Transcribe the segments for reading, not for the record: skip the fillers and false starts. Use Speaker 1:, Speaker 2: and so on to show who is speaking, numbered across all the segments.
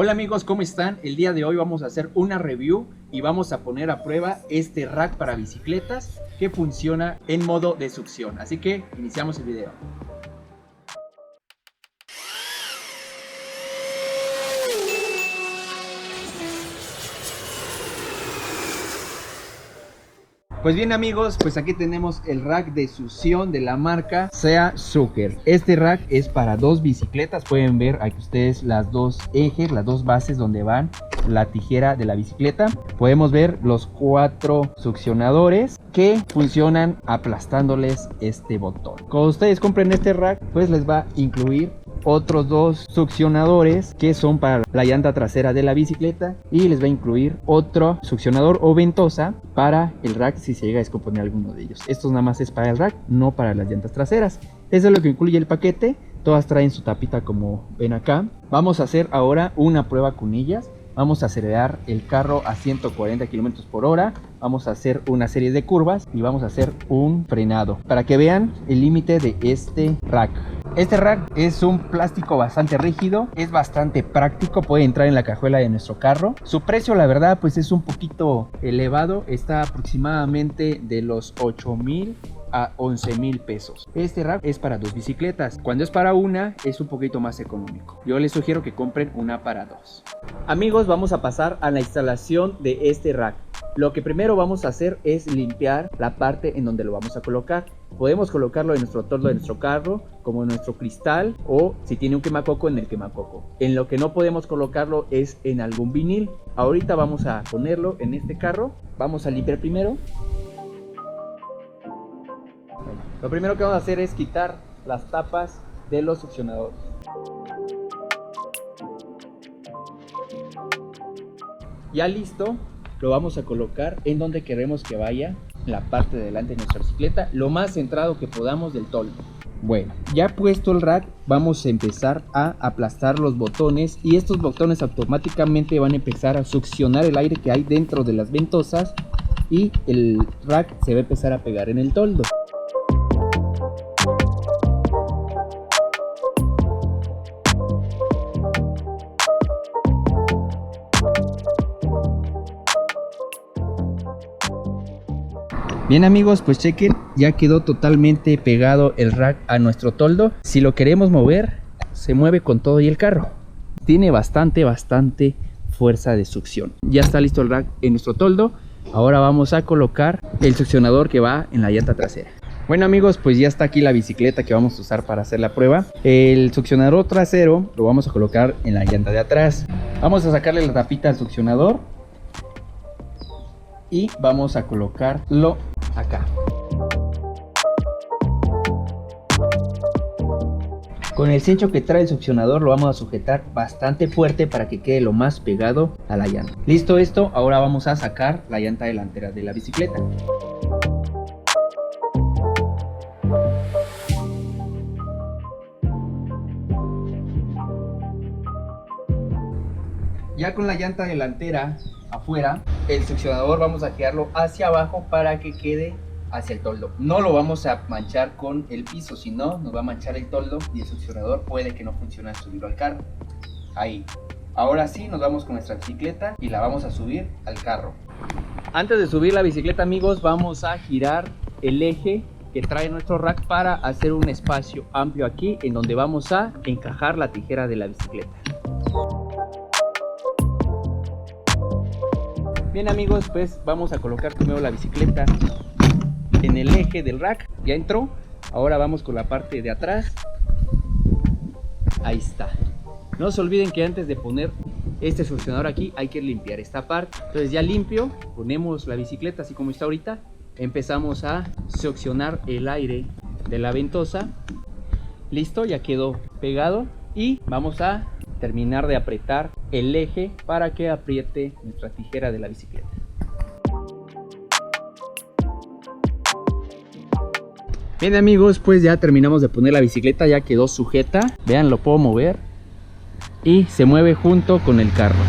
Speaker 1: Hola amigos, ¿cómo están? El día de hoy vamos a hacer una review y vamos a poner a prueba este rack para bicicletas que funciona en modo de succión. Así que iniciamos el video. Pues bien amigos, pues aquí tenemos el rack de succión de la marca Sea Zucker. Este rack es para dos bicicletas. Pueden ver aquí ustedes las dos ejes, las dos bases donde van la tijera de la bicicleta. Podemos ver los 4 succionadores que funcionan aplastándoles este botón. Cuando ustedes compren este rack, pues les va a incluir otros 2 succionadores que son para la llanta trasera de la bicicleta, y les va a incluir otro succionador o ventosa para el rack si se llega a descomponer alguno de ellos. Esto nada más es para el rack, no para las llantas traseras. Eso es lo que incluye el paquete. Todas traen su tapita como ven acá. Vamos a hacer ahora una prueba con ellas. Vamos a acelerar el carro a 140 km por hora. Vamos a hacer una serie de curvas y vamos a hacer un frenado para que vean el límite de este rack. Este rack es un plástico bastante rígido, es bastante práctico, puede entrar en la cajuela de nuestro carro. Su precio, la verdad, pues es un poquito elevado, está aproximadamente de los 8,000 a 11,000 pesos. Este rack es para 2 bicicletas. Cuando es para una, es un poquito más económico. Yo les sugiero que compren una para 2. Amigos, vamos a pasar a la instalación de este rack. Lo que primero vamos a hacer es limpiar la parte en donde lo vamos a colocar. Podemos colocarlo en nuestro toldo de nuestro carro, como en nuestro cristal, o si tiene un quemacoco, en el quemacoco. En lo que no podemos colocarlo es en algún vinil. Ahorita vamos a ponerlo en este carro. Vamos a limpiar primero. Lo primero que vamos a hacer es quitar las tapas de los succionadores. Ya listo, lo vamos a colocar en donde queremos que vaya, en la parte de delante de nuestra bicicleta, lo más centrado que podamos del toldo. Bueno, ya puesto el rack, vamos a empezar a aplastar los botones, y estos botones automáticamente van a empezar a succionar el aire que hay dentro de las ventosas, y el rack se va a empezar a pegar en el toldo. Bien amigos, pues chequen, ya quedó totalmente pegado el rack a nuestro toldo. Si lo queremos mover, se mueve con todo y el carro. Tiene bastante fuerza de succión. Ya está listo el rack en nuestro toldo. Ahora vamos a colocar el succionador que va en la llanta trasera. Bueno amigos, pues ya está aquí la bicicleta que vamos a usar para hacer la prueba. El succionador trasero lo vamos a colocar en la llanta de atrás. Vamos a sacarle la tapita al succionador y vamos a colocarlo acá. Con el cincho que trae el succionador lo vamos a sujetar bastante fuerte para que quede lo más pegado a la llanta. Listo esto, ahora vamos a sacar la llanta delantera de la bicicleta. Ya con la llanta delantera afuera, el succionador vamos a girarlo hacia abajo para que quede hacia el toldo. No lo vamos a manchar con el piso, si no nos va a manchar el toldo y el succionador puede que no funcione al subirlo al carro. Ahí. Ahora sí nos vamos con nuestra bicicleta y la vamos a subir al carro. Antes de subir la bicicleta amigos, vamos a girar el eje que trae nuestro rack para hacer un espacio amplio aquí en donde vamos a encajar la tijera de la bicicleta. Bien amigos, pues vamos a colocar primero la bicicleta en el eje del rack. Ya entró. Ahora vamos con la parte de atrás. Ahí está. No se olviden que antes de poner este succionador aquí hay que limpiar esta parte. Entonces ya limpio, ponemos la bicicleta así como está ahorita. Empezamos a succionar el aire de la ventosa. Listo, ya quedó pegado. Y vamos a terminar de apretar el eje para que apriete nuestra tijera de la bicicleta. Bien amigos, pues ya terminamos de poner la bicicleta, ya quedó sujeta. Vean, lo puedo mover y se mueve junto con el carro.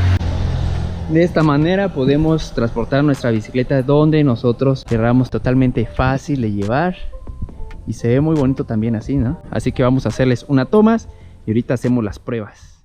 Speaker 1: De esta manera podemos transportar nuestra bicicleta donde nosotros queramos, totalmente fácil de llevar. Y se ve muy bonito también así, ¿no? Así que vamos a hacerles una toma y ahorita hacemos las pruebas.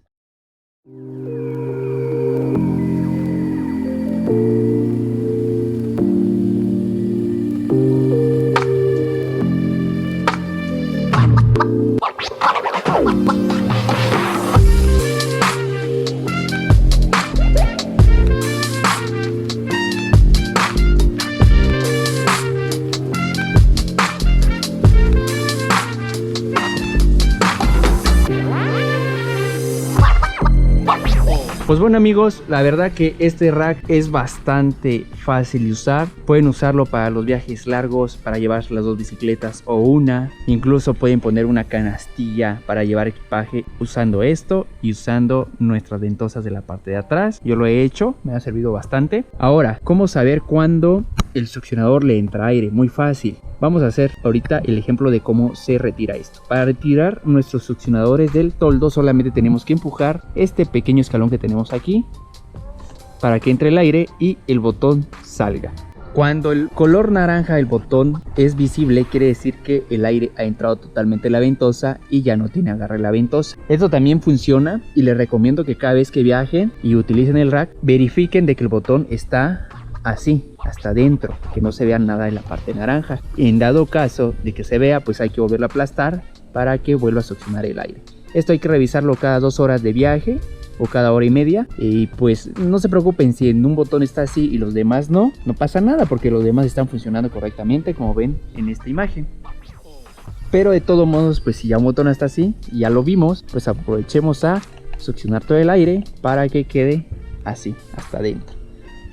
Speaker 1: Pues bueno amigos, la verdad que este rack es bastante fácil de usar. Pueden usarlo para los viajes largos, para llevar las dos bicicletas o una. Incluso pueden poner una canastilla para llevar equipaje usando esto y usando nuestras ventosas de la parte de atrás. Yo lo he hecho, me ha servido bastante. Ahora, ¿cómo saber cuándo el succionador le entra aire? Muy fácil. Vamos a hacer ahorita el ejemplo de cómo se retira esto. Para retirar nuestros succionadores del toldo solamente tenemos que empujar este pequeño escalón que tenemos aquí para que entre el aire y el botón salga. Cuando el color naranja del botón es visible, quiere decir que el aire ha entrado totalmente en la ventosa y ya no tiene agarre la ventosa. Esto también funciona y les recomiendo que cada vez que viajen y utilicen el rack, verifiquen de que el botón está así, hasta adentro, que no se vea nada en la parte naranja. En dado caso de que se vea, pues hay que volverlo a aplastar para que vuelva a succionar el aire. Esto hay que revisarlo cada 2 horas de viaje o cada hora y media, y pues no se preocupen si en un botón está así y los demás no pasa nada, porque los demás están funcionando correctamente, como ven en esta imagen. Pero de todos modos, pues si ya un botón está así y ya lo vimos, pues aprovechemos a succionar todo el aire para que quede así, hasta adentro.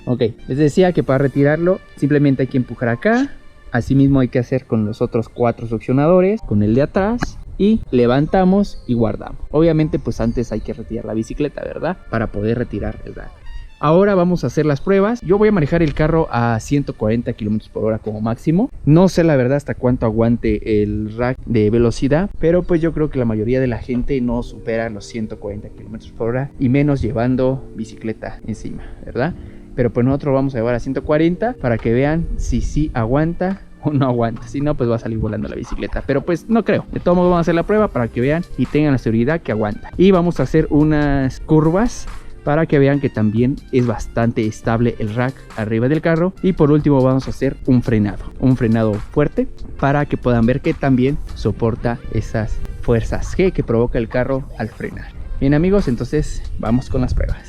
Speaker 1: Ok, les decía que para retirarlo simplemente hay que empujar acá. Asimismo hay que hacer con los otros 4 succionadores, con el de atrás, y levantamos y guardamos. Obviamente pues antes hay que retirar la bicicleta, ¿verdad? Para poder retirar el rack. Ahora vamos a hacer las pruebas. Yo voy a manejar el carro a 140 km por hora como máximo. No sé la verdad hasta cuánto aguante el rack de velocidad, pero pues yo creo que la mayoría de la gente no supera los 140 km por hora, y menos llevando bicicleta encima, ¿verdad? Pero pues nosotros vamos a llevar a 140 para que vean si sí aguanta o no aguanta. Si no, pues va a salir volando la bicicleta, pero pues no creo. De todos modos vamos a hacer la prueba para que vean y tengan la seguridad que aguanta. Y vamos a hacer unas curvas para que vean que también es bastante estable el rack arriba del carro. Y por último vamos a hacer un frenado fuerte para que puedan ver que también soporta esas fuerzas G que provoca el carro al frenar. Bien amigos, entonces vamos con las pruebas.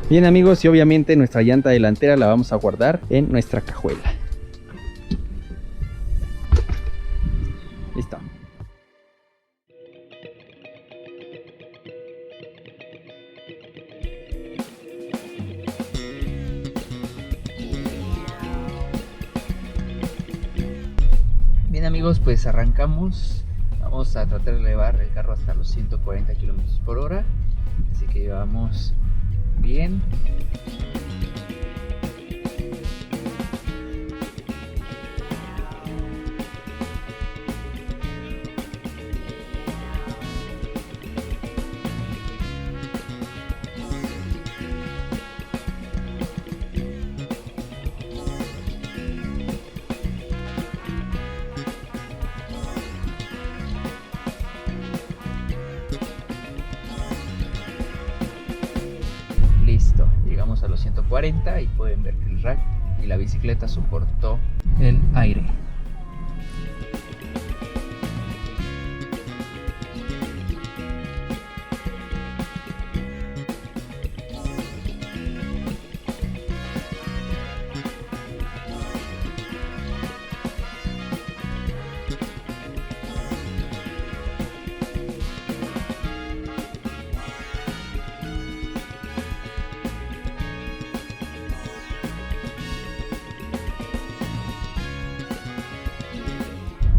Speaker 1: Bien amigos, y obviamente nuestra llanta delantera la vamos a guardar en nuestra cajuela. Listo. Bien amigos, pues arrancamos. Vamos a tratar de elevar el carro hasta los 140 km por hora. Así que vamos bien. Listo, llegamos a los 140 y pueden ver que el rack y la bicicleta soportó el aire.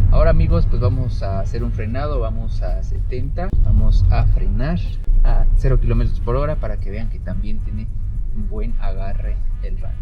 Speaker 1: Ahora amigos, pues vamos a hacer un frenado, vamos a 70, vamos a frenar a 0 km por hora para que vean que también tiene un buen agarre el rack.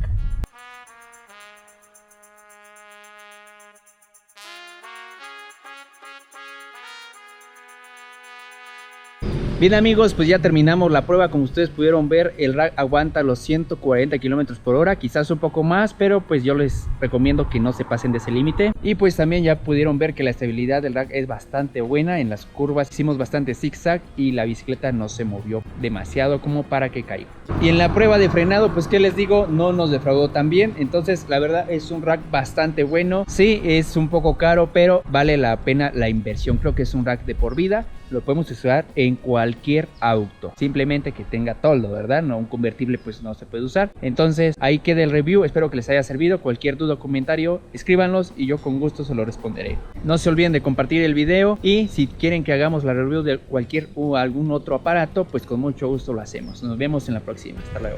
Speaker 1: Bien amigos, pues ya terminamos la prueba. Como ustedes pudieron ver, el rack aguanta los 140 km por hora, quizás un poco más, pero pues yo les recomiendo que no se pasen de ese límite. Y pues también ya pudieron ver que la estabilidad del rack es bastante buena. En las curvas hicimos bastante zigzag y la bicicleta no se movió demasiado como para que caiga. Y en la prueba de frenado, pues qué les digo, no nos defraudó tan bien. Entonces la verdad es un rack bastante bueno. Sí, es un poco caro, pero vale la pena la inversión. Creo que es un rack de por vida. lo podemos usar en cualquier auto, simplemente que tenga toldo, ¿verdad? No, un convertible pues no se puede usar. Entonces ahí queda el review, espero que les haya servido. Cualquier duda o comentario, escríbanlos y yo con gusto se lo responderé. No se olviden de compartir el video, y si quieren que hagamos la review de cualquier o algún otro aparato, pues con mucho gusto lo hacemos. Nos vemos en la próxima. Hasta luego.